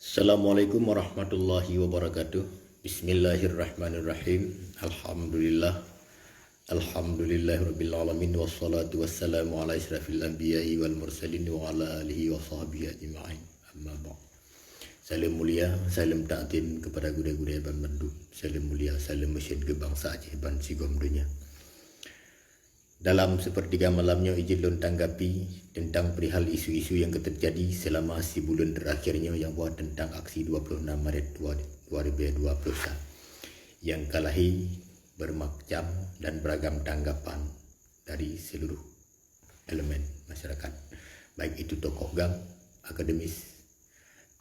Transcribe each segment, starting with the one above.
Assalamualaikum warahmatullahi wabarakatuh. Bismillahirrahmanirrahim. Alhamdulillah. Alhamdulillahirabbil alamin wassalatu wassalamu ala asyrafil anbiya'i wal mursalin wa ala alihi wa sahbihi ajma'in. Amma ba'd. Salam mulia, salam ta'zim kepada guru-guru ban mandu. Salam mulia, salam mesin ke bangsa Aceh ban sigom dunia. Dalam sepertiga malamnya izin lun tanggapi tentang perihal isu-isu yang terjadi selama sebulan terakhirnya yang buat tentang aksi 26 Maret 2021 yang kalahi bermacam dan beragam tanggapan dari seluruh elemen masyarakat, baik itu tokoh gang, akademis,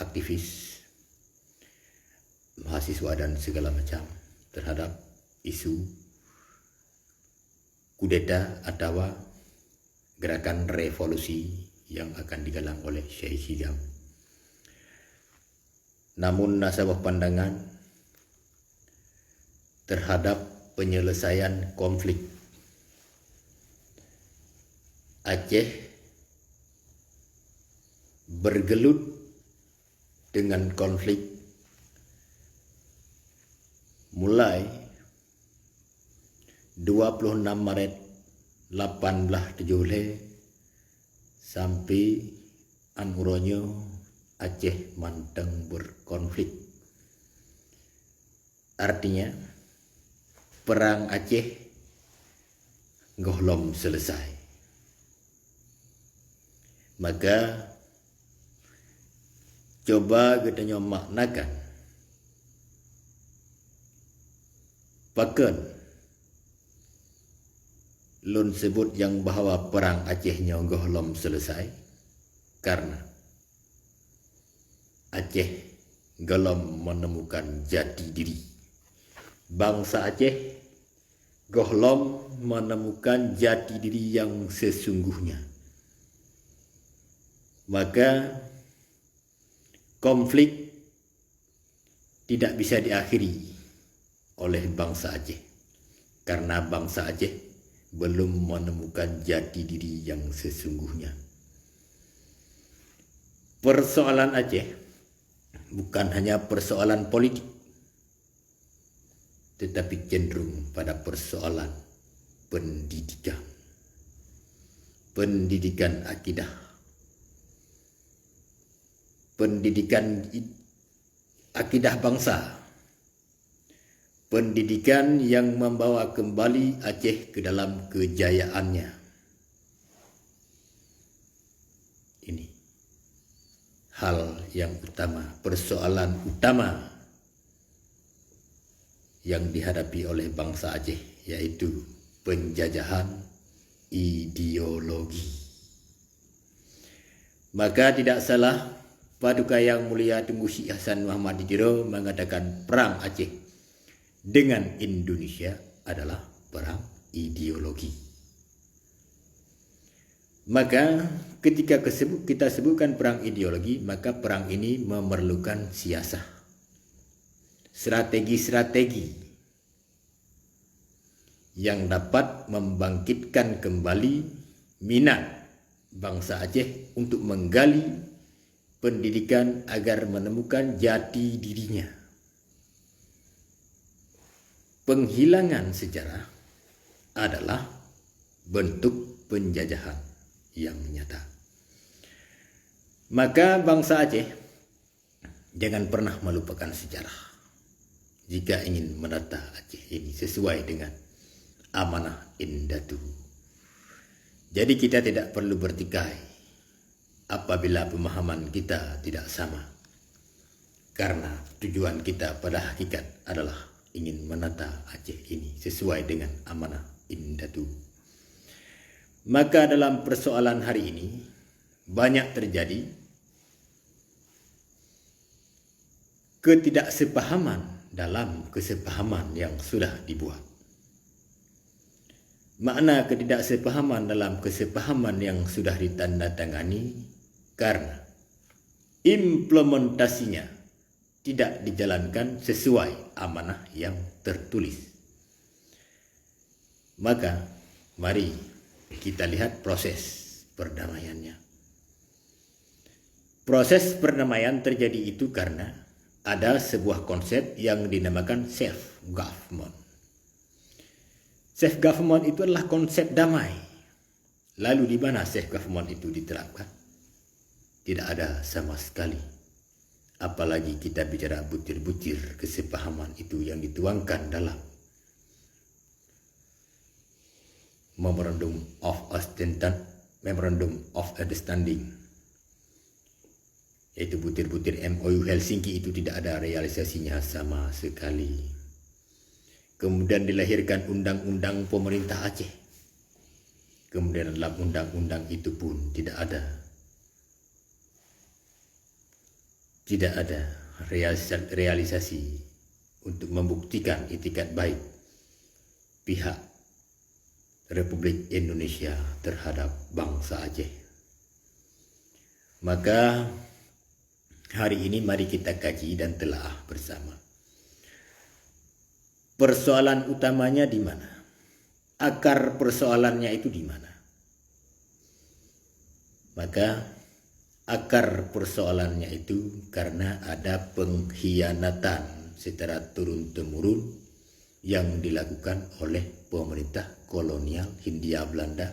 aktivis, mahasiswa dan segala macam terhadap isu kudeta atau gerakan revolusi yang akan digalang oleh Syekh Hidam. Namun nasabah pandangan terhadap penyelesaian konflik Aceh bergelut dengan konflik mulai 26 Maret 1870 sampai anuronyo Aceh manteng berkonflik. Artinya perang Aceh gohlom selesai. Maka coba kita maknakan paken lun sebut yang bahwa perang Acehnya gohlom selesai karena Aceh gelom menemukan jati diri. Bangsa Aceh gohlom menemukan jati diri yang sesungguhnya. Maka konflik tidak bisa diakhiri oleh bangsa Aceh karena bangsa Aceh belum menemukan jati diri yang sesungguhnya. Persoalan Aceh bukan hanya persoalan politik, tetapi cenderung pada persoalan pendidikan. Pendidikan akidah. Pendidikan akidah bangsa. Pendidikan yang membawa kembali Aceh ke dalam kejayaannya. Ini hal yang utama, persoalan utama yang dihadapi oleh bangsa Aceh, yaitu penjajahan ideologi. Maka tidak salah Paduka Yang Mulia Tunku Syekh Hasan Muhammad Dijero mengatakan perang Aceh dengan Indonesia adalah perang ideologi. Maka ketika kita sebutkan perang ideologi, maka perang ini memerlukan siasah, strategi-strategi yang dapat membangkitkan kembali minat bangsa Aceh untuk menggali pendidikan agar menemukan jati dirinya. Penghilangan sejarah adalah bentuk penjajahan yang nyata. Maka bangsa Aceh jangan pernah melupakan sejarah jika ingin menata Aceh ini sesuai dengan amanah Indatu. Jadi kita tidak perlu bertikai apabila pemahaman kita tidak sama, karena tujuan kita pada hakikat adalah ingin menata Aceh ini sesuai dengan amanah Indatu. Maka dalam persoalan hari ini banyak terjadi ketidaksepahaman dalam kesepahaman yang sudah dibuat. Makna ketidaksepahaman dalam kesepahaman yang sudah ditandatangani karena implementasinya tidak dijalankan sesuai amanah yang tertulis. Maka mari kita lihat proses perdamaiannya. Proses perdamaian terjadi itu karena ada sebuah konsep yang dinamakan self-government. Self-government itu adalah konsep damai. Lalu di mana self-government itu diterapkan? Tidak ada sama sekali. Apalagi kita bicara butir-butir kesepahaman itu yang dituangkan dalam Memorandum of Understanding, yaitu butir-butir MOU Helsinki itu tidak ada realisasinya sama sekali. Kemudian dilahirkan undang-undang pemerintah Aceh. Kemudian dalam undang-undang itu pun tidak ada realisasi untuk membuktikan itikat baik pihak Republik Indonesia terhadap bangsa Aceh. Maka hari ini mari kita kaji dan telaah bersama. Persoalan utamanya di mana? Akar persoalannya itu di mana? Maka akar persoalannya itu karena ada pengkhianatan secara turun-temurun yang dilakukan oleh pemerintah kolonial Hindia Belanda,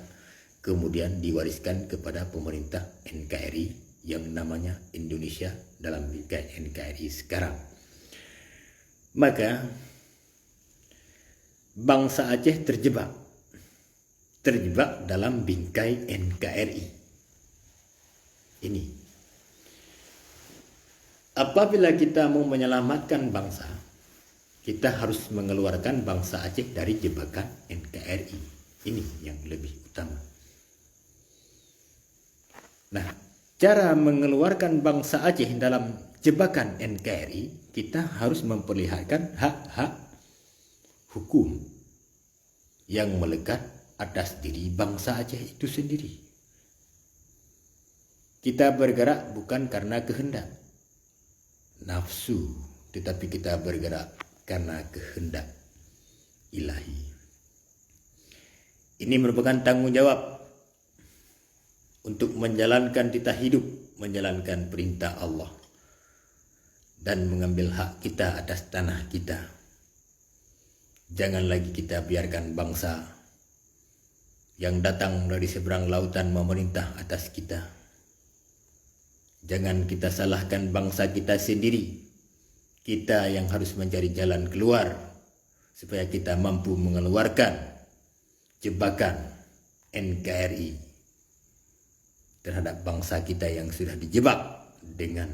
kemudian diwariskan kepada pemerintah NKRI yang namanya Indonesia dalam bingkai NKRI sekarang. Maka bangsa Aceh terjebak dalam bingkai NKRI ini. Apabila kita mau menyelamatkan bangsa, kita harus mengeluarkan bangsa Aceh dari jebakan NKRI. Ini yang lebih utama. Nah, cara mengeluarkan bangsa Aceh dalam jebakan NKRI, kita harus memperlihatkan hak-hak hukum yang melekat atas diri bangsa Aceh itu sendiri. Kita bergerak bukan karena kehendak nafsu, tetapi kita bergerak karena kehendak ilahi. Ini merupakan tanggung jawab untuk menjalankan titah hidup, menjalankan perintah Allah, dan mengambil hak kita atas tanah kita. Jangan lagi kita biarkan bangsa yang datang dari seberang lautan memerintah atas kita. Jangan kita salahkan bangsa kita sendiri. Kita yang harus mencari jalan keluar supaya kita mampu mengeluarkan jebakan NKRI terhadap bangsa kita yang sudah dijebak dengan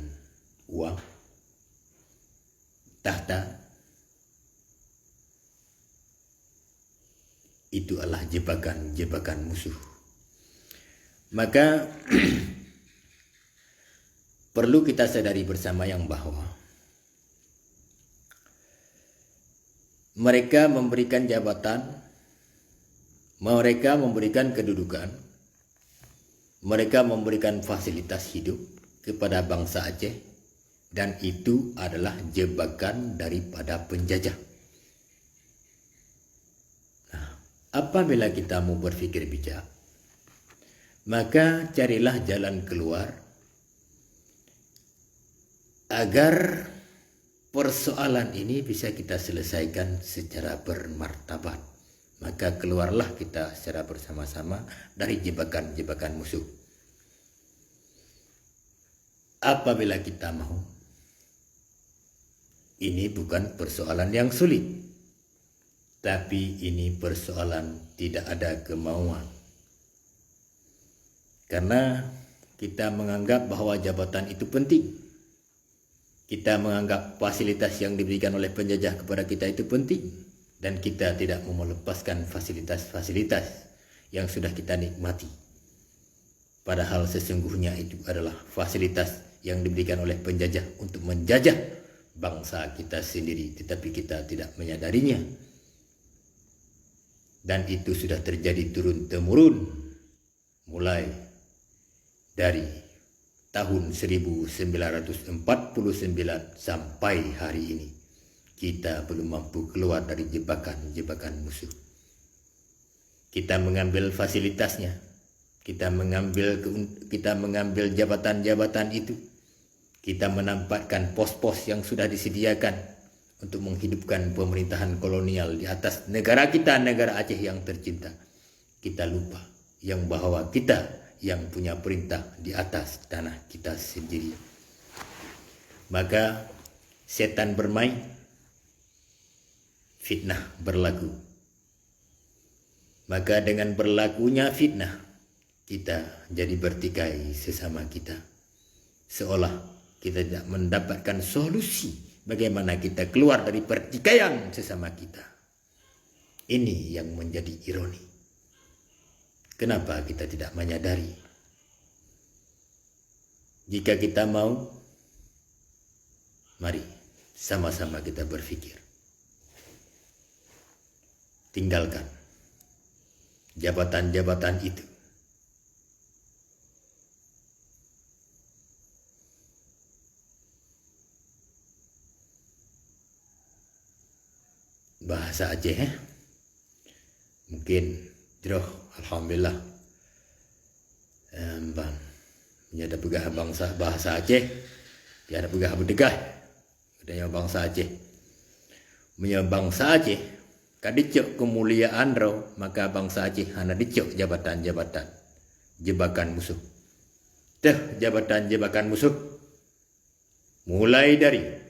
uang, tahta. Itu adalah jebakan musuh. Maka perlu kita sadari bersama yang bahwa mereka memberikan jabatan, mereka memberikan kedudukan, mereka memberikan fasilitas hidup kepada bangsa Aceh, dan itu adalah jebakan daripada penjajah. Nah, apabila kita mau berpikir bijak, maka carilah jalan keluar agar persoalan ini bisa kita selesaikan secara bermartabat. Maka keluarlah kita secara bersama-sama dari jebakan-jebakan musuh. Apabila kita mau, ini bukan persoalan yang sulit, tapi ini persoalan tidak ada kemauan. Karena kita menganggap bahwa jabatan itu penting. Kita menganggap fasilitas yang diberikan oleh penjajah kepada kita itu penting, dan kita tidak mau melepaskan fasilitas-fasilitas yang sudah kita nikmati. Padahal sesungguhnya itu adalah fasilitas yang diberikan oleh penjajah untuk menjajah bangsa kita sendiri, tetapi kita tidak menyadarinya. Dan itu sudah terjadi turun-temurun mulai dari tahun 1949 sampai hari ini. Kita belum mampu keluar dari jebakan-jebakan musuh. Kita mengambil fasilitasnya, kita mengambil jabatan-jabatan itu, Kita menempatkan pos-pos yang sudah disediakan untuk menghidupkan pemerintahan kolonial di atas negara kita, negara Aceh yang tercinta. Kita lupa yang bahwa kita yang punya perintah di atas tanah kita sendiri. Maka setan bermain, fitnah berlaku. Maka dengan berlakunya fitnah, kita jadi bertikai sesama kita. Seolah kita tidak mendapatkan solusi bagaimana kita keluar dari pertikaian sesama kita. Ini yang menjadi ironi. Kenapa kita tidak menyadari? Jika kita mau, mari sama-sama kita berpikir. Tinggalkan jabatan-jabatan itu. Bahasa Aceh, mungkin jroh alhamdulillah bang menyada pegah bangsa bahasa Aceh tiada pegah berdegah adanya bangsa Aceh punya bangsa Aceh kadicok kemuliaan ro, maka bangsa Aceh hana dicok jabatan-jabatan jebakan musuh. Teh jabatan-jebakan musuh mulai dari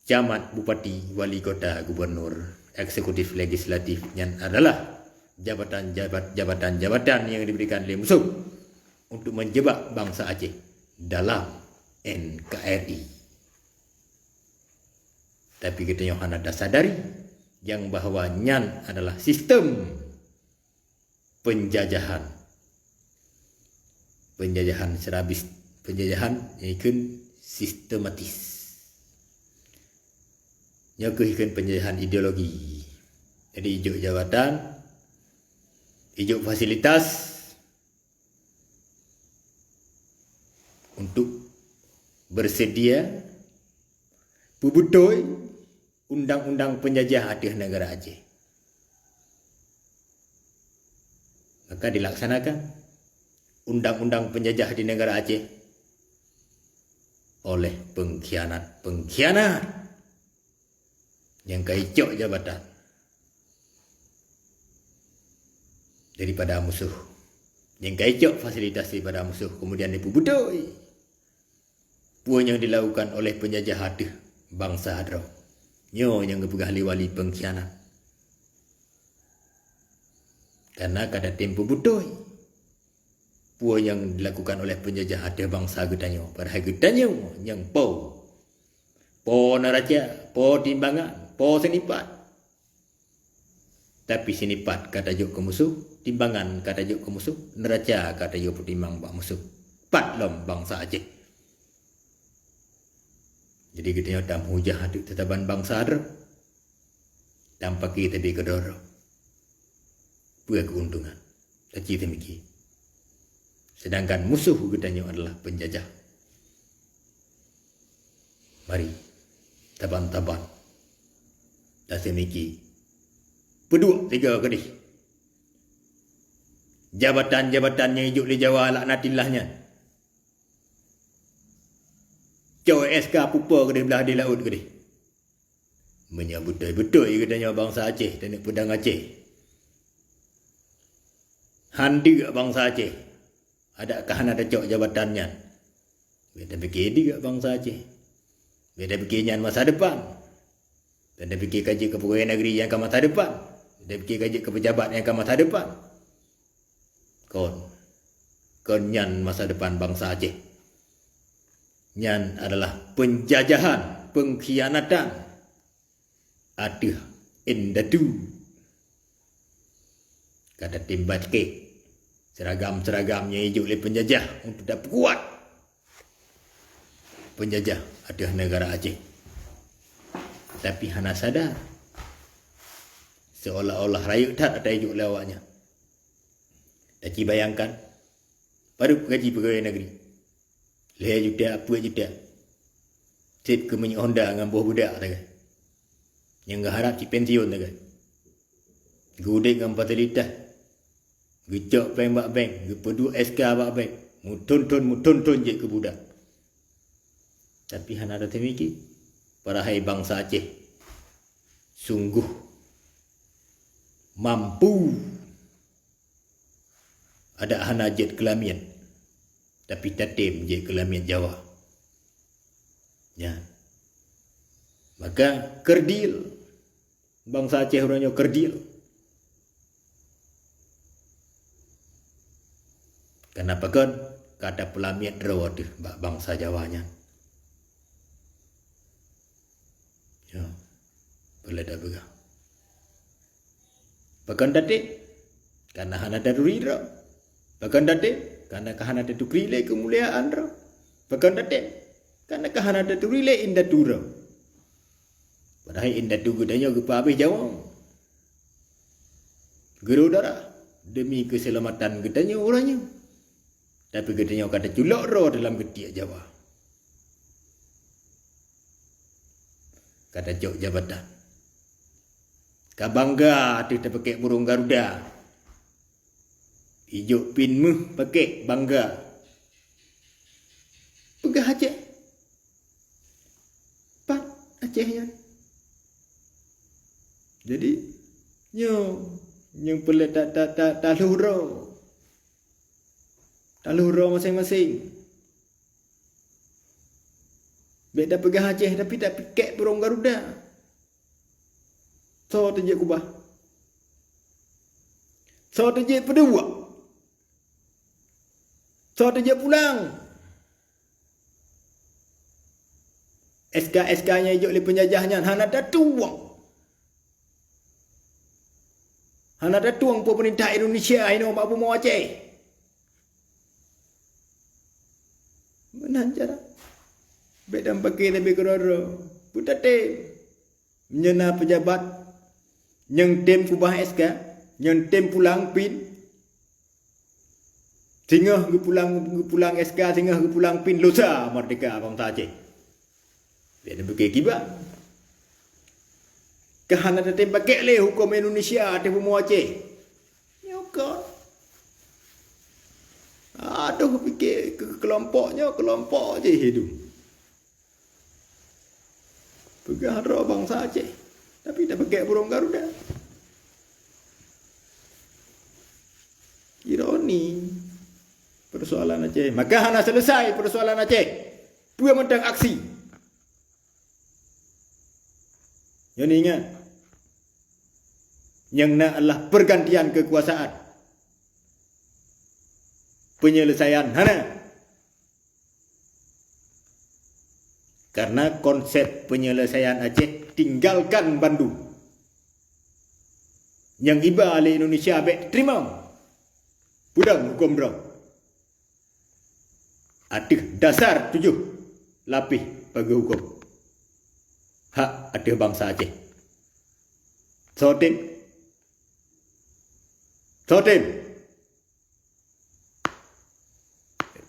camat, bupati, wali kota, gubernur, eksekutif, legislatif yang adalah jabatan-jabatan yang diberikan oleh musuh untuk menjebak bangsa Aceh dalam NKRI. Tapi kita yang hendak sadari yang bahawa nyan adalah sistem penjajahan serabis, penjajahan yang sistematis. Nyakuhkan penjajahan ideologi. Jadi ijuk jabatan, ijuk fasilitas untuk bersedia pubutoi undang-undang penjajah atas negara Aceh. Maka dilaksanakan undang-undang penjajah di negara Aceh oleh pengkhianat yang kaicok jabatan daripada musuh, yang kaicok fasilitas daripada musuh, kemudian dipubudoi puan yang dilakukan oleh penjajah hadih bangsa hadro nyo yang kepegah wali pengkhianat karena kada tempo budoi puan yang dilakukan oleh penjajah hadih bangsa gedanyo padahal gedanyo yang po neraca, po timbangan, po senipat. Tapi senipat kata juk ke musuh, timbangan kata juk ke musuh, neraca kata juk pertimbang bak musuh. Pat lom bangsa Aceh. Jadi kita nyata hujah adik tetapan bangsa ada. Tanpa kita di kedoro. Buat keuntungan. Tapi demikian. Sedangkan musuh kita adalah penjajah. Mari taban-taban dah semiki pedua tiga kali jabatan-jabatan yang hidup di Jawa laknatilahnya Jawa SK pupa kena belah di laut kena menyambut betul katanya bangsa Aceh dan pedang Aceh handi bangsa Aceh adakah ada cok jabatannya beda fikir juga bangsa Aceh. Beda fikirnya masa depan. Beda fikir kaji ke pegawai negeri yang akan masa depan. Beda fikir kaji ke pejabat yang akan masa depan. Kon nyan masa depan bangsa Aceh. Nyan adalah penjajahan, pengkhianatan. Aduh, indatu. Kata timbat ke. Seragam-seragamnya hijau oleh penjajah untuk dapat kuat. Penjajah ada negara Aceh. Tapi hana sadar seolah-olah rakyat tak ada hidup lawaknya. Tapi bayangkan baru gaji pegawai negeri 5 juta, 4 juta. Sip ke minyak Honda dengan buah budak tak kan. Yang enggak harap si pensiun tak kan. Gudek dengan fasilitas. Gecok bank bak bank, gepeduk SK bak bank. Mu tonton je ke budak. Tapi hana ada temiki para hai bangsa Aceh sungguh mampu ada hana jet kelamian tapi tatim je kelamian Jawa. Ya. Maka kerdil bangsa Aceh orangnya kerdil. Kenapa kan kata pelamian draw tu bangsa Jawanya. Ya. Boleh dah begang. Bahkan dati karena hana daruri draw. Bahkan dati karena kahana datu krile kemuliaan draw. Bahkan dati karena kahana datu krile indah dura. Padahal indah tu gudanya gepa habis Jawa. Guru darah demi keselamatan gedanya orangnya. Tapi gedanya kata culak roh dalam getiak Jawa. Kata jok jabatan. Kau bangga tu tak pakai burung Garuda. Ijuk pinmu pakai bangga. Pegah Aceh. Pat Acehnya. Jadi yang pelak tak luhur. Tak luhur masing-masing. Beda pegah Aceh tapi tak pikir burung Garuda. So terjadi kubah. So terjadi pedua. So terjadi pulang. SK-SK-nya hijau oleh penjajahnya. Hana dah tuang. Hana dah tuang pemerintah Indonesia. Ini orang apa mau Aceh. Benar cara. Bedam pakai lebih kerara. Budak tem. Menyena pejabat. Yang tem kubah SK. Yang tem pulang pin. Sehingga pulang SK. Sehingga pulang pin. Losa merdeka bangsa Aceh. Bedam pakai kibak. Kahana tem pakai le hukum Indonesia. Tem mau Aceh. Nyokot. Aduh fikir kelompoknya kelompok je hidup. Pegah roh bangsa Aceh. Tapi tak pakai burung Garuda. Ironi. Persoalan Aceh. Maka hana selesai persoalan Aceh. Puan mentang aksi. Yang ni ingat. Yang nak adalah pergantian kekuasaan. Penyelesaian hana. Karena konsep penyelesaian Aceh tinggalkan Bandung. Yang iba oleh Indonesia abek terima. Pudang hukum bro. Ada dasar 7 lapis bagi hukum. Hak ada bangsa Aceh. Sotin.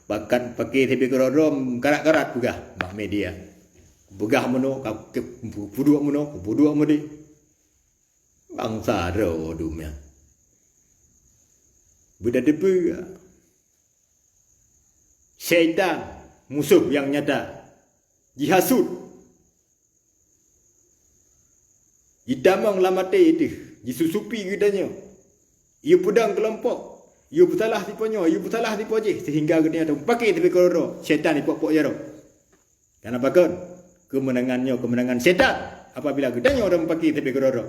Bahkan pakai TV Kerodom karat-karat juga mak media. Begah meno buduk mudi. Bangsa ro dumnya. Budak debu. Syaitan musuh yang nyata. Jihasud. Idamang lamate itu disusupi gedanya. Ia pedang kelompok. You bersalah tipunya, you bersalah tipu je sehingga gini ada pakai tapi kororo syaitan ipok-pok jaro. Kenapa kan? Kemenangan syaitan apabila gedanya orang pakai tapi kororo.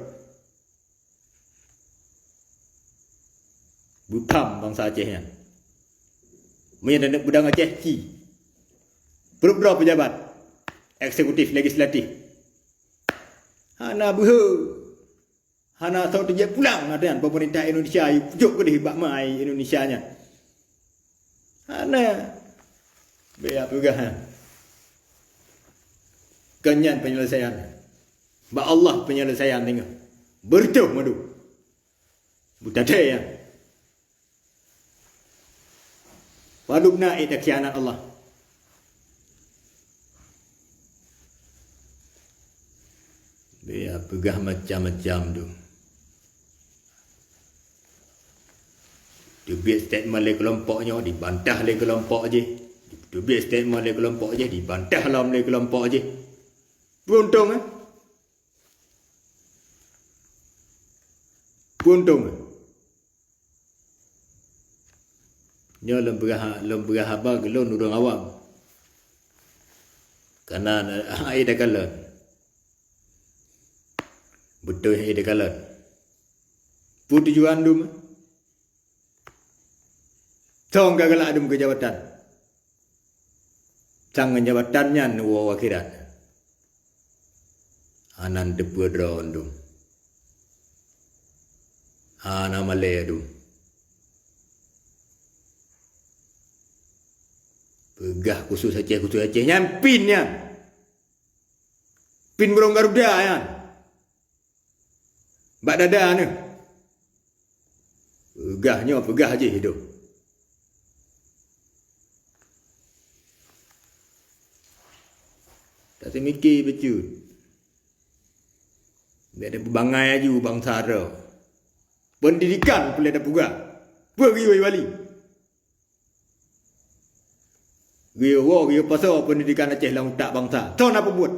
Butam bangsa Acehnya. Menyandang budang Aceh ki. Berapa pejabat eksekutif legislatif. Hana buhu. Hana tahu terjadi pulang ada pemerintah Indonesia pujuk ke dihibak mai Indonesianya. Hana biar juga kenyan penyelesaian. Ba Allah penyelesaian tengah. Bertuh madu. Budade ya. Wadubna ita khianat Allah. Biar pegah macam-macam tu. Dia biar statement oleh kelompoknya, dibantah oleh kelompok je. Tu biar statement oleh kelompok je, dibantah lah oleh kelompok je. Beruntung Beruntung Nya lemberah abang gelon urang awam. Karena air dah kalah. Betul air dah kalah. Tujuan dum. Tong gagalak dum ke jabatan. Jangan jabatannya nuwa akhirat. Anan depudron dum. Ana malay dum. Pegah khusus Aceh nyampinnya. Pin burung Garuda ya. Bak dada ni. Pegah je hidup. Tak semikir becut. Dia ada berbangai aju bangsa ada. Pendidikan pula ada pegah. Pergi wali. Dia pasal pendidikan Aceh lah tak bangsa. Tahu apa buat?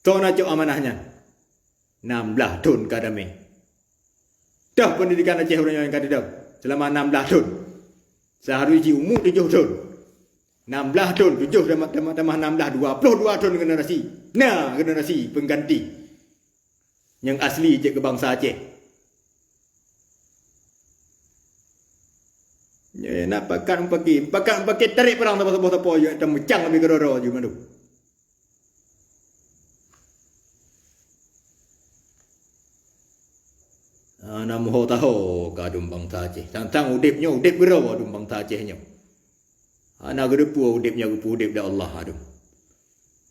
Tahu nak cok amanahnya. 16 tahun kadame. Dah pendidikan Aceh orang yang kata dah. Selama 16 tahun. Seharusnya umur 7 tahun. 16 tahun, 7 tambah 16, 22 tahun generasi. Nah, generasi pengganti. Yang asli je ke bangsa Aceh. Ya, nak pakai tarik perang apa-apa je. Dan mecang lebih kerara je mana tu. Namuh tahu kadum bangsa Aceh. Tang udip berapa dum bangsa Acehnya. Anak gedepu udipnya gepu udip dah Allah adum.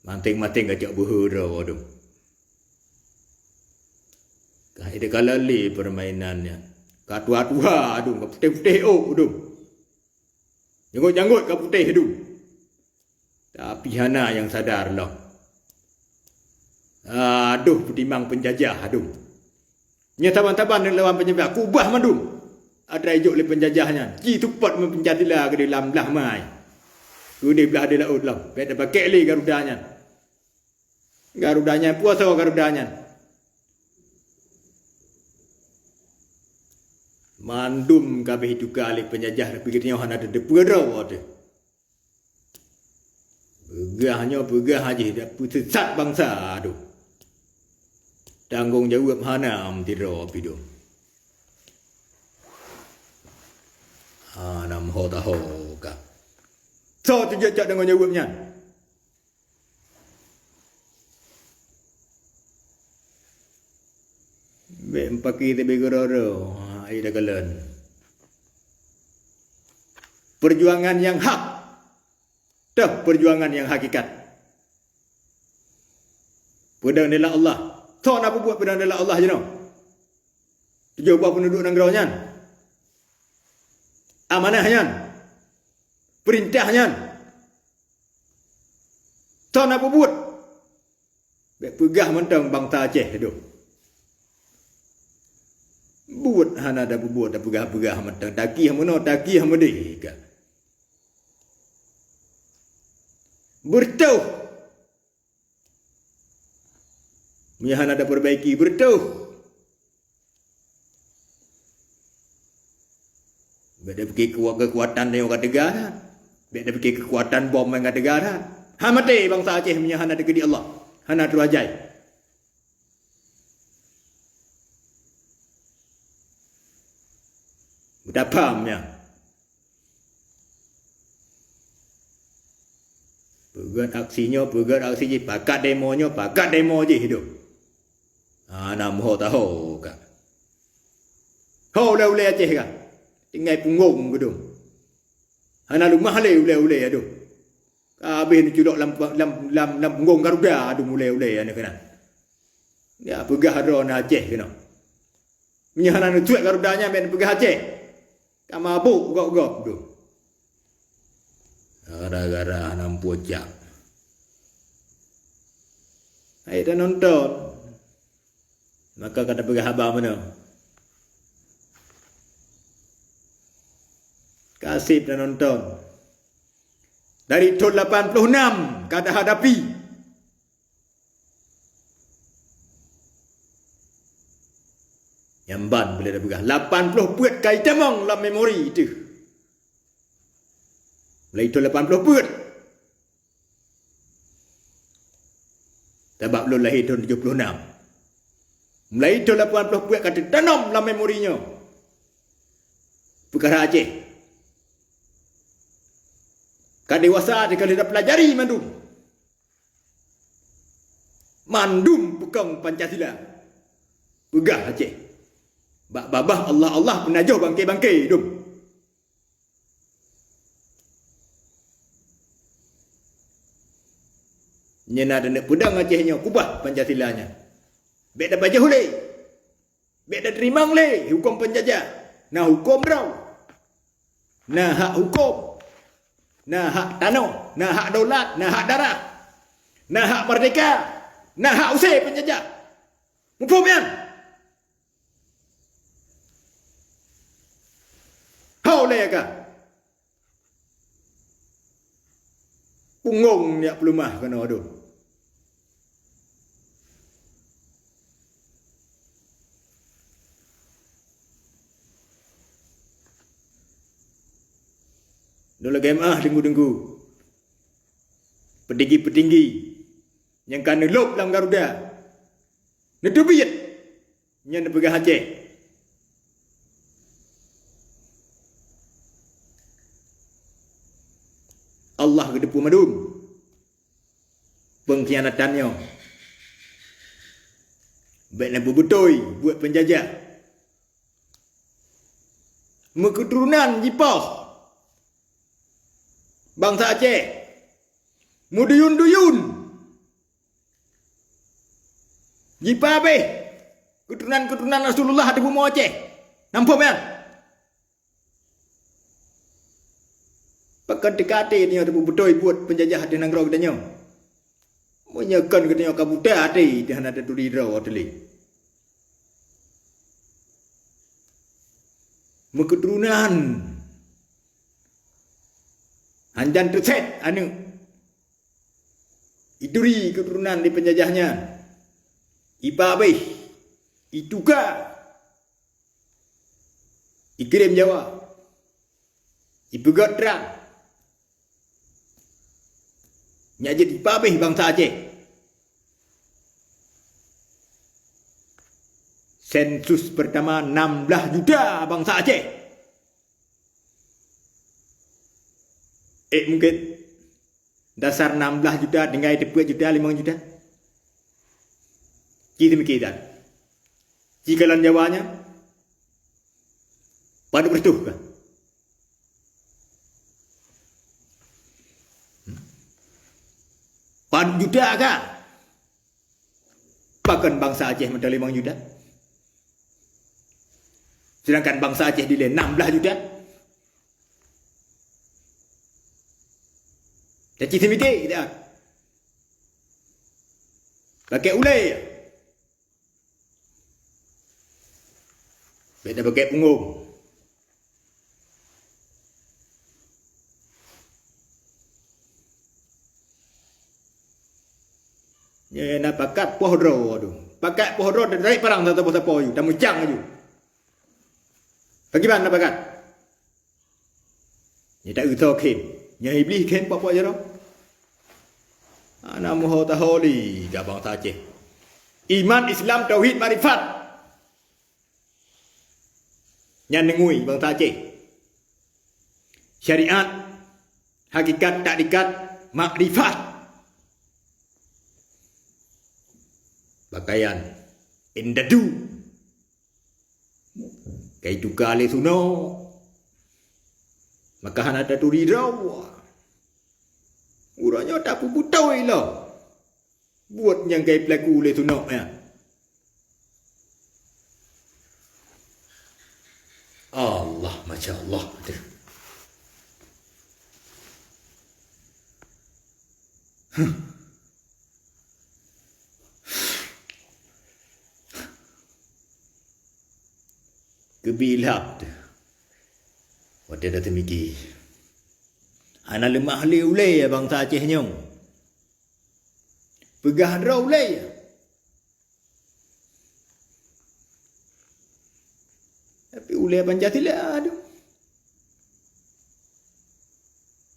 Manting gajak berhura adum. Kahide kalali permainannya. Katua-tua adum, kaputih-putih adum. Janggut-janggut kaputih adum. Tapi hana yang sadar lah. Aduh pertimbang penjajah adum. Nya taban-taban lawan penjajah kubah madum. Ada ijuk le penjajahnya. Ji tupat mempenjatilah ke dalam belah mai. Kudi belah di laut lah. Beda pakai li Garudanya. Garudanya puasa Garudanya. Mandum kabeh itu kali penjajah pikirnya hana ada deperau ada. Begah aja dah sesat bangsa aduh. Tanggung jawab hana amtiro pido. Nam ho tahu ka. So terjejak dengan jawabnya. Empaki te begororo. Ai dah kalan. Perjuangan yang hak. Dah perjuangan yang hakikat. Pedang dela Allah. So nak buat pedang dela Allah je no. Jawab penduduk negara amanahnya, perintahnya. Tahu nak buat? Pegah mentang bangsa Aceh tu. Buat hana dah buat dah pegah mentang. Taki hamono taki hamudi. Bertauh. Mia hana dah perbaiki bertauh. Beda pergi kekuatan yang kata negara. Beda pergi kekuatan bom yang kata negara. Hamati bangsa Aceh punya hana dekat Allah. Hana terajai. Betapamnya. Pegat aksinya, pakat demonya, pakat demo je hidup. Nam ho tahu kan. Ho le Aceh kan. Tinggal punggung gedung. Hana rumah le ule aduh. Habis ni cudok lam punggung Garuda aduh ule ana kena. Ya pegah ron Aceh kena. Nya hana nu tuak Garudanya ben pegah Aceh. Ka mabuk gok tu. Gara-gara hana pojak. Ai dah nonton. Maka kata pegah abang mana? Kasih dan nonton. Dari tahun 86 kata hadapi. Yang ban boleh dah pegang. 80 puat kai tamang dalam memori itu. Mulai tahun 80 puat. Sebab belum lahir tahun 76. Mulai tahun 80 puat kata tanam dalam memorinya. Perkara Aceh. Kan dewasa dia kalau dah pelajari mandum. Mandum bukan Pancasila. Pegah Aceh. Bak babah Allah penajuh bangkai-bangkai dum. Nyena ada nak pedang Acehnya kubah Pancasilanya. Bek dah baca oleh. Bek dah terima oleh hukum penjajah. Nah hukum berau. Nah hak hukum. Nah hak tanah, nah hak daulat, nah hak darah. Nah hak merdeka. Nah hak usai penjajah. Mufaham kan? Boleh ke? Punggung dia pelumah kena aduh. Dulu GMA dengku-dengku. Petinggi-petinggi yang kena lop dalam Garuda. Nedubiyat yang pegang Aceh. Allah kedepu madum. Pengkhianatannya. Baik nak berbutoi buat penjajah. Keturunan Jipah. Bangsa Aceh. Muduyun-duyun. Jipah habis. Keturunan-keturunan Rasulullah di bumi Aceh. Nampak kan? Pakai dekati ni ada betul buat penjajah di negara katanya. Menyekan katanya kabuta hati dia ada duri raw atli. Keturunan Anjan terset anu. Iduri keturunan di penjajahnya. Ipa habis. Ituka. Ikirim Jawa. Ibu Godra. Nya jadi pabeh bangsa Aceh. Sensus pertama 16 juta bangsa Aceh. Mungkin dasar 16 juta dengan 10 juta 5 juta. Kita mikirkan. Cikalan Jawanya pada bertuh kan? Pada juta kah? Bahkan bangsa Aceh minta 5 juta. Sedangkan bangsa Aceh dileh 16 juta. Jadi kita mikir kita. Pakai ulai. Beda pakai punggung. Ya nak pakat pohro aduh. Pakat pohro dari perang satu siapa you, dah muncang aja. Bagaimana nak pakat? Ni tak usah kem. Nya iblis kem apa je dah. Ana muho taholi dah bangsa Aceh. Iman Islam tauhid marifat. Nya nengui bangsa Aceh. Syariat hakikat takdikat makrifat. Pakaian indadu kai tukale suno maka ada turi raw uranya tak puputoi lah buat yang kai pelaku le suno ya Allah masya-Allah. Kebilap tu. dia dah termikir. Ana lemah ulai bangsa Aceh nyong. Pegah draw ulai. Tapi ulai Pancasila tu.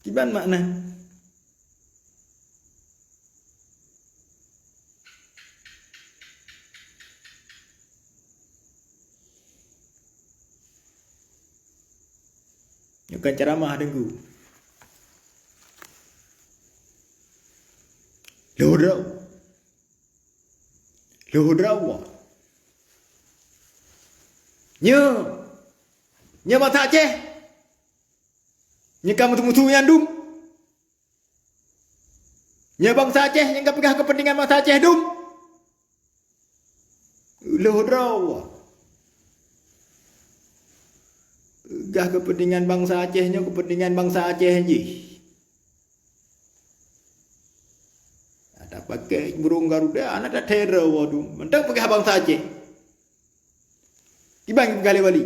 Gimana makna? Bukan ceramah dengku. Lodraw. Nya bangsa Aceh. Nya kamu mutu dum. Nya bangsa Aceh yang pegang kepentingan bangsa Aceh dum. Lodraw. Gah kepentingan bangsa Acehnya, kepentingan bangsa Aceh je. Ada pakai burung Garuda, anak dah teror waduh. Mentang pegang bangsa Aceh. Ibang kali wali.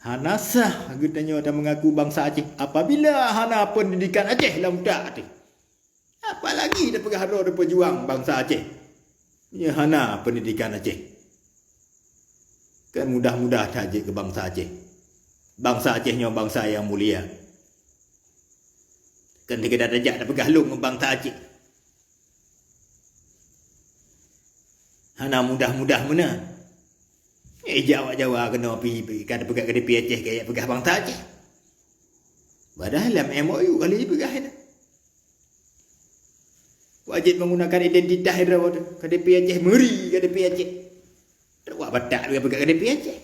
Hana sah katanya ada mengaku bangsa Aceh apabila hana pendidikan Aceh lah mudah tu. Apalagi dah pegang haro pejuang bangsa Aceh. Ya hana pendidikan Aceh. Kan mudah-mudah saja ke bangsa Aceh. Bangsa Acehnya bangsa yang mulia. Kan dia dah dajak dah bergalung dengan bangsa Aceh. Hana mudah-mudah mana? Jawab kena pergi kata pegang KDP Aceh kayak pegang bangsa Aceh. Padahal dalam MOU kali ni pegang dah. Wajib menggunakan identitas KDP Aceh meri KDP Aceh. Tak buat batak dia pegang KDP Aceh.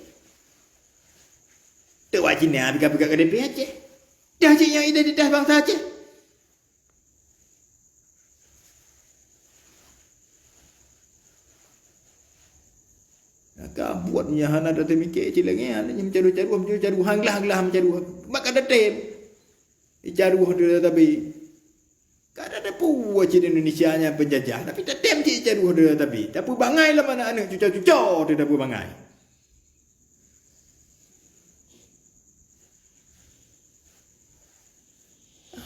Tak buat Cina pegang KDP Aceh. Dah cik yang identitas bangsa Aceh. Kau buat punya hana dah termikir cik lagi. Hana mencaru hanglah mencaru. Mak ada tem. Caru dia tapi. Kan ada puas cik Indonesia nya penjajah. Tapi tak tem cik caru dia tapi. Tak pun bangai lah mana anak cuca-cuca dia tak pun bangai.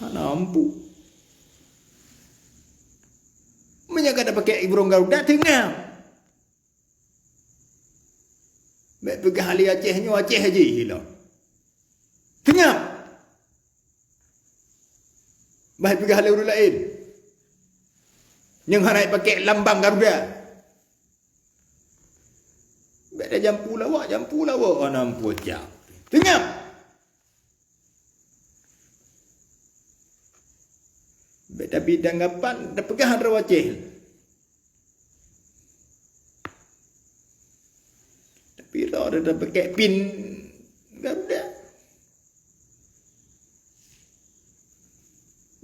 Hana ampu. Menyangka dah pakai burung Garuda tengah. Baik pergi ahli Acehnya Aceh aja hilang. Tengah. Baik pergi ahli urut lain. Yang harai pakai lambang Garuda. Baik dah jampu lawak. Anam pocak. Tengah. Baik dah bidang kapan dah pegang hara Aceh. Bila dia dah pakai pin Garuda.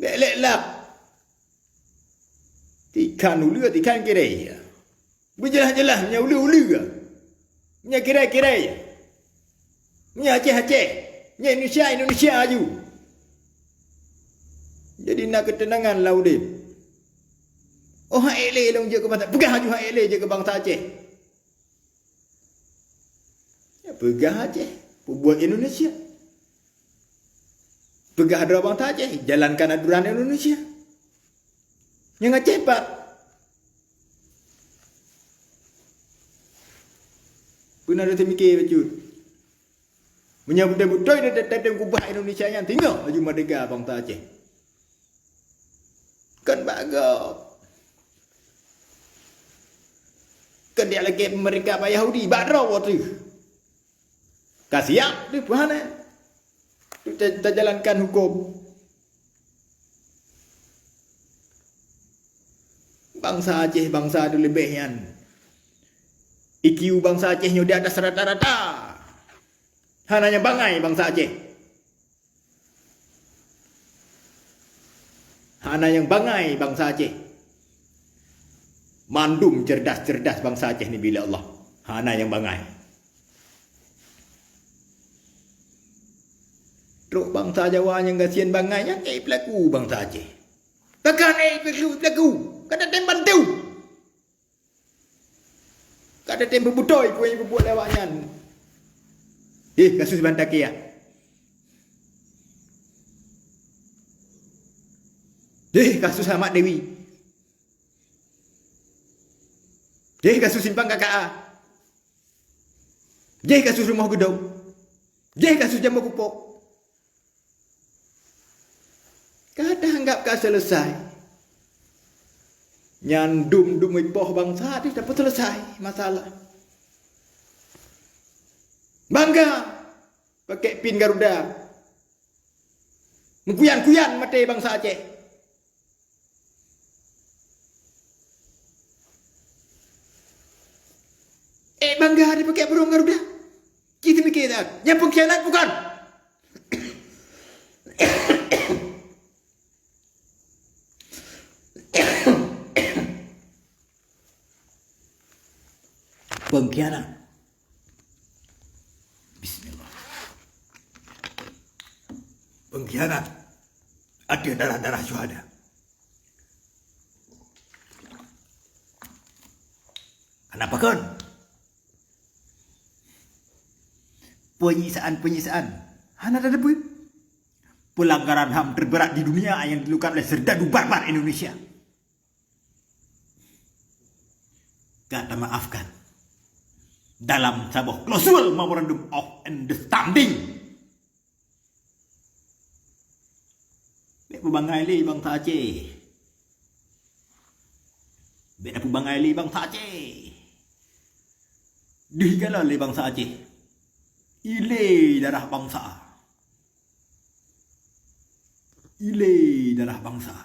Lek-lek. Tikan ulu, tikan kira. Berjelas-jelas, punya ulu-ulu ke? Punya kira-kira. Punya Aceh-Aceh. Punya Indonesia aju. Jadi nak ketenangan lah Udin. Oh, hak eleh lah je ke bangsa. Pegang aju hak eleh je ke bangsa Aceh. Pegah Aceh, buat Indonesia. Pegah ada bangsa Aceh, jalankan aturan Indonesia. Yang Aceh pak. Pernah ada termikir betul. Menyambut-butai dia tetap kubah Indonesia yang tinggal laju merdeka bangsa Aceh. Kan bagus. Kan dia lagi mereka Yahudi, badraw tu. Kasihan tu Tuhan kita jalankan hukum. Bangsa Aceh bangsa tu lebih yang IQ bangsa Acehnya di atas rata-rata. Hanya bangai bangsa Aceh. Hanya yang bangai bangsa Aceh. Mandum cerdas-cerdas bangsa Aceh ni bila Allah. Hanya yang bangai. Teruk bangsa Jawa yang kasihan bangainya pelaku bangsa Aceh. Takkan pelaku. Kata tem bantu. Kata tem berbutoy kau yang berbuat lewatnya. Kasus Bantakia. Kasus Ahmad Dewi. Kasus Simpang KKA. Kasus Rumah Gedong. Kasus Jambu Kupok. Kata anggap kau selesai. Nyandum ipoh bangsa dia dapat selesai masalah. Bangga pakai pin Garuda. Mengkuyan-kuyan mati bangsa Aceh. Bangga dia pakai burung Garuda. Kita mikir tak? Yang pengkhianat bukan. Pengkhianat. Bismillah. Pengkhianat. Ada darah-darah syuhada. Kenapa kan? Penyiksaan. Hana ada apa? Pelanggaran HAM terberat di dunia yang dilakukan oleh serdadu barbar Indonesia. Kata maafkan. Dalam sebuah klausul Memorandum of Understanding. Bek Bangai li bangsa Aceh. Bek apa Bangai li bangsa Aceh. Dihigala li bangsa Aceh. Ile darah bangsa. Ile darah bangsa.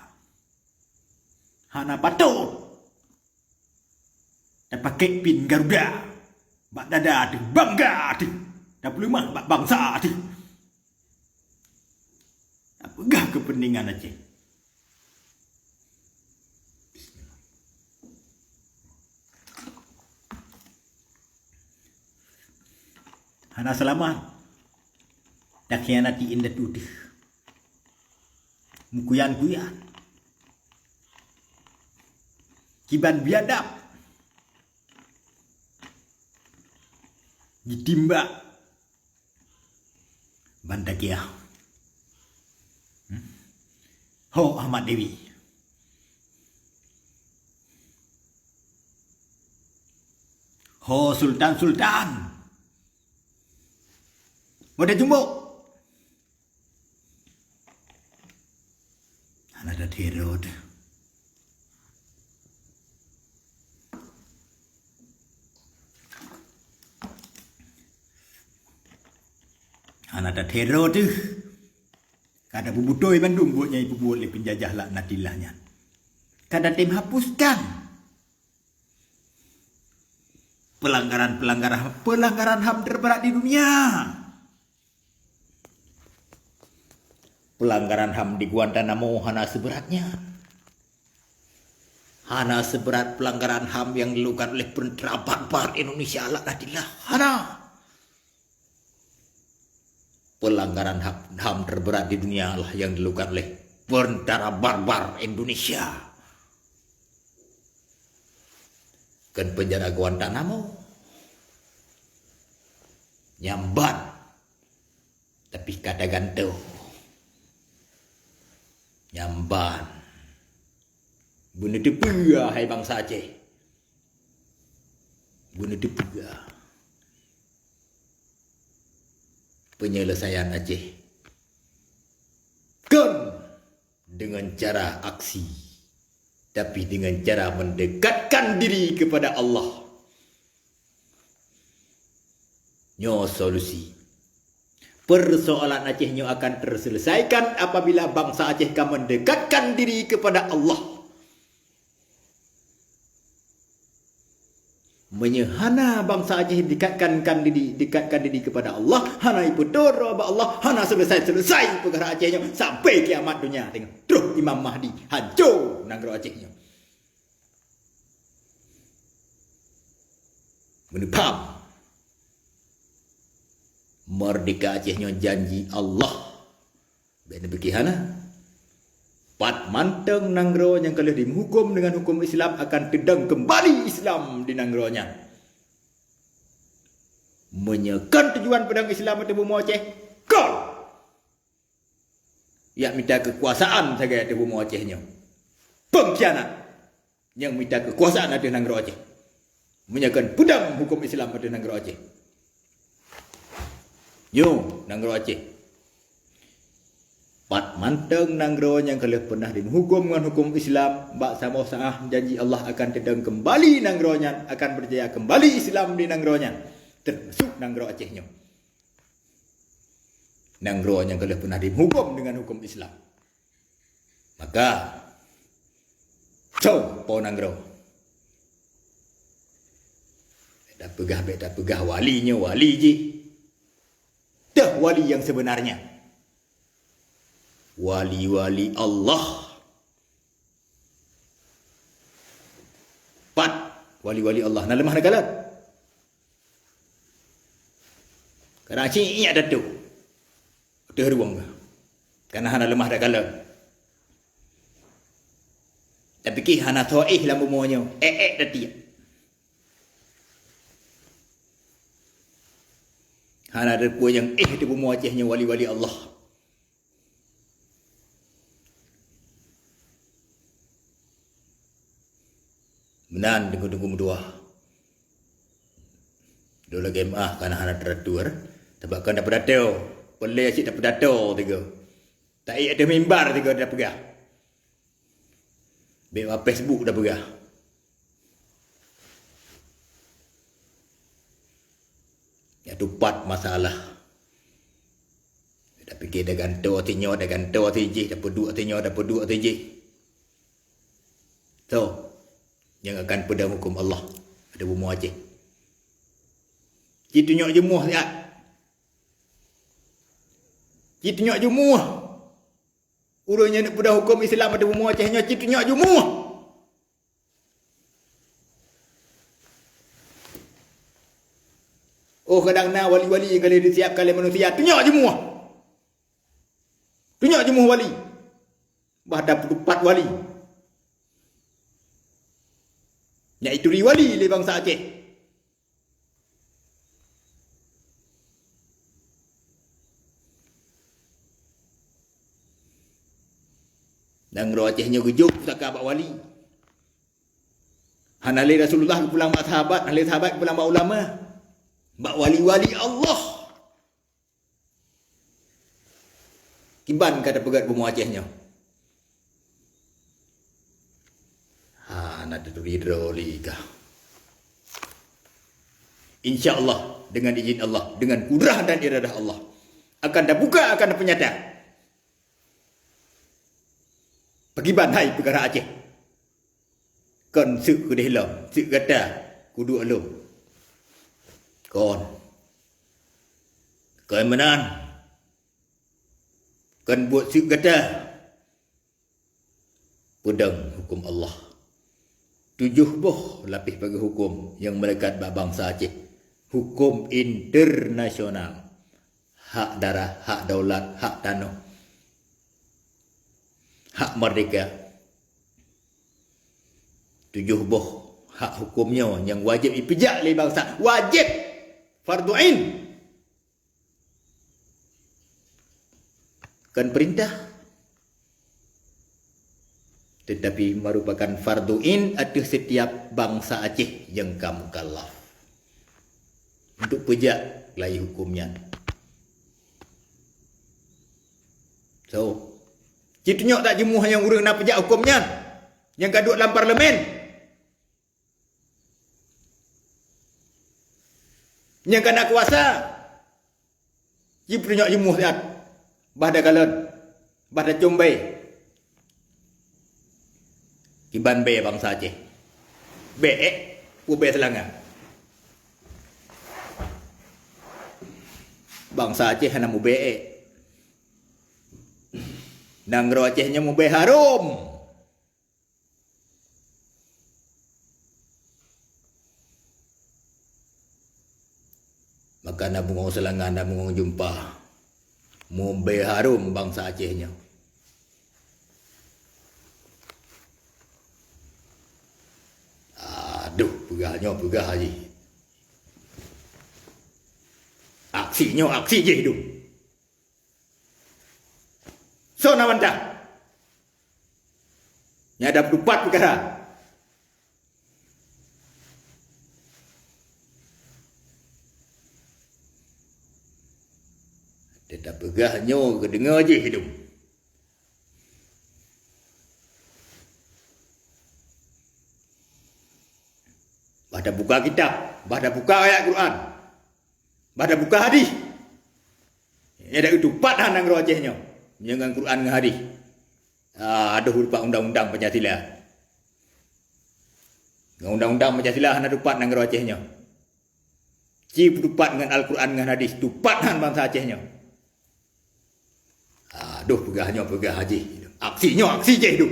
Hana patut. Dan pakai pin Garuda. Bak dada tu, bangga tu. Dah pelumah bak bangsa tu. Apakah kepentingan Aceh? Hana selamat. Dah khianati indah tu. Mukuyan-kuyan. Kiban biadab. Ditimbak Bantakia. Ho Ahmad Dewi. Ho Sultan. Ada tumbuk. Ada terod. Ada teror tu. Kada bubutoi Bandung buatnya ibu buat le penjajah laknatilahnya. Kada tim hapuskan. Pelanggaran HAM terberat di dunia. Pelanggaran HAM di Guantanamo hana seberatnya. Hana seberat pelanggaran HAM yang dilakukan oleh tentara barbar Indonesia laknatillah. Hana. Pelanggaran HAM terberat di dunia lah yang dilakukan oleh tentara barbar Indonesia. Kan penjara Guantanamo nyambat tapi kata gantung nyamban bunuh depu hai bangsa Aceh bunuh depu penyelesaian Aceh kan dengan cara aksi tapi dengan cara mendekatkan diri kepada Allah. Nyo solusi persoalan Aceh nyo akan terselesaikan apabila bangsa Aceh kan mendekatkan diri kepada Allah. Menyehana bangsa Aceh dekatkan diri kepada Allah, hana ipudor ba Allah, hana selesai perkara Aceh nyo sampai kiamat dunia. Tengok terus Imam Mahdi hancur negara Aceh nyo. Menepam merdeka Aceh nyo janji Allah. Bena bagaimana? Pat manteng nanggro yang kalau dihukum dengan hukum Islam akan tedang kembali Islam di nanggronya. menyekan tujuan pedang Islam itu bumi Aceh. Kau yang minta kekuasaan saja di bumi Acehnya. Pengkhianat yang minta kekuasaan ada negara Aceh. Menyekan pedang hukum Islam ada negara Aceh. Yo, negara Aceh. Pat manteng nanggro yang kalau pernah dihukum dengan hukum Islam, bak sama sah janji Allah akan tedang kembali nanggronya, akan berjaya kembali Islam di nanggronya, termasuk nanggro Acehnya. Nanggro yang kalau pernah dihukum dengan hukum Islam, maka cow po nanggro. Beda pegah walinya wali je, dah wali yang sebenarnya. Wali-wali Allah. Pat wali-wali Allah. Nak lemah nagalan. Kerana cik ingat dah tu. Ada ruang. Kerana hana lemah nagalan. Tapi ki hana ta'ih lah semuanya. Dah tiap. Hana ada pun yang di bumi Acehnya wali-wali Allah. Menan tunggu dua. Dua lagi MA karena hana teratur. Sebab kan dapat datau. Boleh asyik dapat datau tiga. Tak ada mimbar tiga dah pegah. Bewa Facebook dah pegah. Ya tu pat masalah. Dah fikir dah gantung tinyo dah gantung tiji dapat dua tinyo dapat dua tiji. So yang akan pedang hukum Allah ada bumi Aceh. Kita tunjuk jemuh siap. Kita tunjuk jemuh. Urangnya nak pedang hukum Islam ada bumi Acehnya, kita tunjuk jemuh. Oh kadang na wali-wali kalau disiap kali manusia, tunjuk jemuh. Tunjuk jemuh wali. Bah dapat 4 wali. Iaitu riwali oleh bangsa Aceh. Dan roh Acehnya gejuk pusaka abad wali. Hanali Rasulullah pulang mak sahabat, hanali sahabat pulang mak ulama. Mak wali-wali Allah. Kiban kata pegat bumi Acehnya. Nak hidrolika. InsyaAllah dengan izin Allah, dengan kudrah dan iradah Allah akan terbuka, akan terpenyata. Pagiban hai perkara Aceh. Kon suk kudih lam, suk kata kudu alum. Kon menan. Kon buat suk kata pedang hukum Allah. 7 buah lapis bagi hukum yang melekat bangsa Aceh. Hukum internasional. Hak darah, hak daulat, hak tanah. Hak merdeka. 7 buah hak hukumnya yang wajib dipijak oleh bangsa. Wajib. Fardu ain. Kan perintah. Tetapi merupakan fardu'in atas setiap bangsa Aceh yang kamu kalaf. Untuk pejak lagi hukumnya. So, citunyok tak jemuh yang urang nak pejak hukumnya. Yang kaduk dalam parlimen. Yang kena kuasa. Citunyok jemuh siap. Bahda galon. Bahda combai. Kiban be bangsa Aceh. Be ube Selangor. Bangsa Aceh hana mu be. Nanggro Acehnya mu be harum. Maka na bungong Selangor, na bungong jumpa. Mu be harum bangsa Acehnya. Aduh, pegahnya pegah haji. aksi je hidup. So nawanta. Nyadap dupat perkara. Tetap pegahnya kedengar je hidup. Baca buka kitab, baca buka ayat Quran, baca buka hadis. Ada itu padahan nang rojehnya. Jangan Quran dengan hadis. Ada huruf undang-undang Pancasila. Undang-undang Pancasila ada dupat nang rojehnya. Ci dupat dengan Al-Quran dengan hadis, dupat dengan bangsa Acehnya. Aduh pegahnya pegah haji. Aksinya aksi je hidup.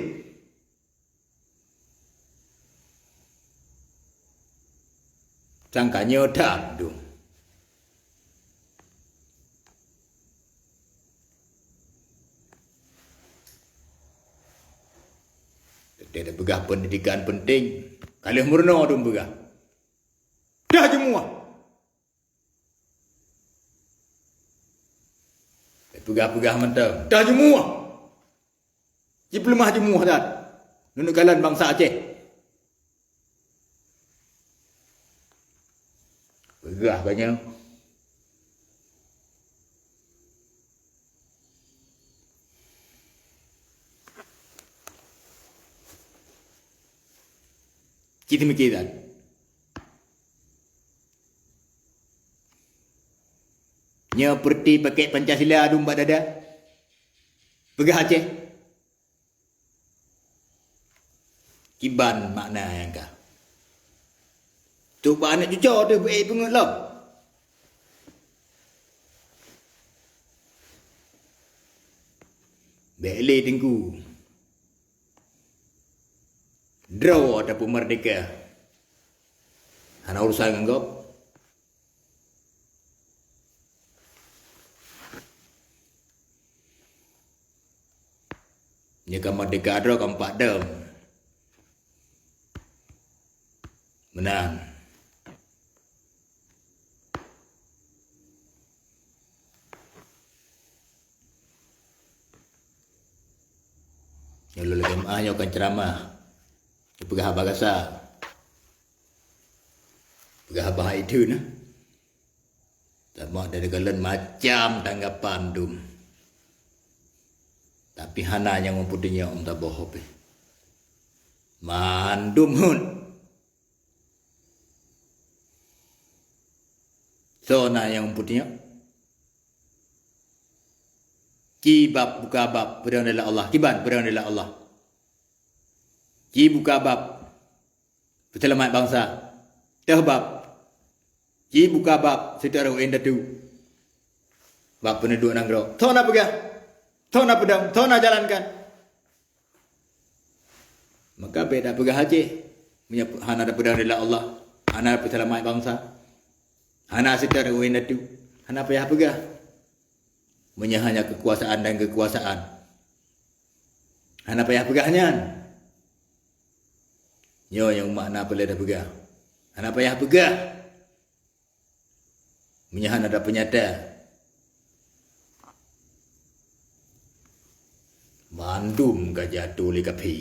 Sangkanya dah dong. Dia ada pegah pendidikan penting. Kali murno dong pegah. Dah semua. Pegah-pegah mantap. Dah semua. Diplomah semua dah. Nunuk kalan bangsa Aceh. Pegah banyak. Kita mikir dah. Nya perti pakai Pancasila dumba dada. Pegah Aceh. Kiban makna yang kah. Tu anak cucu dia pengut lah. Beli tengku. Draw ataupun merdeka. Hana urusan dengan kau. Jika merdeka draw keempat dah. Menang. Lalu lagi mahnya akan ceramah. Pegah bahasa. Pegah bahasa itu nah. Sama dari kalian macam tanggapan dum. Tapi hana yang mempunyai tak bohong. Mandum hun. So na yang mempunyai. Kibab buka bab berang adalah Allah. Kiban berang adalah Allah. Ki buka bab penyelamat bangsa. Tehbab. Ki buka bab secara endatu. Bab penduduk nanggro. Tahu nak pegah. Tahu nak pedang. Tahu nak jalankan. Maka beda pegah haji. Hana ada pedang adalah Allah. Hana ada penyelamat bangsa. Hana secara endatu. Hana payah pegah. Menyahanya kekuasaan dan kekuasaan. Hana payah pegahnya. Yo yang makna boleh dah pegah. Hana payah pegah. Menyahan ada penyata. Mandum gajah tuli kapi.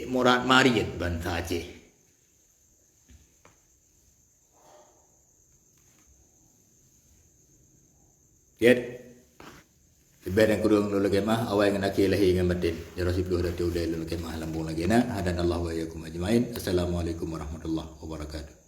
Morat mariat bangsa Aceh. Lihat. Sebenarnya kurang lalu kemah awal dengan akhir lahir dengan batin. Jarasib dua dah tiada lalu kemah lambung lagi na. Hadan Allah wa yakum ajmain. Assalamualaikum warahmatullahi wabarakatuh.